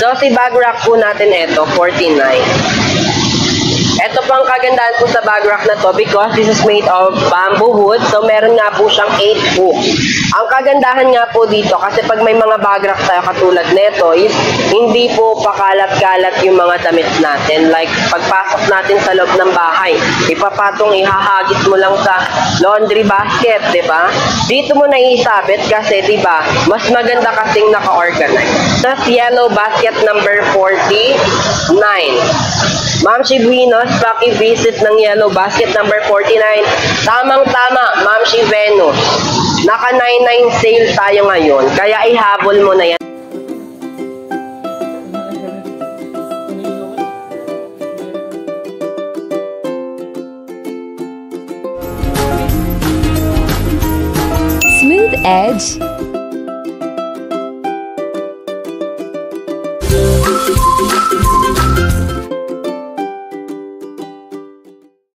So, si bag rack po natin ito, 49. Ito pang kagandahan po sa bag rack na to because this is made of bamboo wood. So, meron nga po siyang 8 hook. Ang kagandahan nga po dito, kasi pag may mga bag rack tayo katulad nito, is hindi po pakalat-kalat yung mga damit natin. Like, pagpasok natin sa loob ng bahay, ipapatong ihahagis mo lang sa laundry basket, diba? Dito mo na isabit kasi, diba, mas maganda kasing naka-organize. Tapos, yellow basket number 49. Ma'am Shibuinos, paki-visit ng yellow basket number 49. Tamang-tama, Ma'am Shi Venus. Naka 99 sale tayo ngayon, kaya ihabol mo na yan. Smooth edge.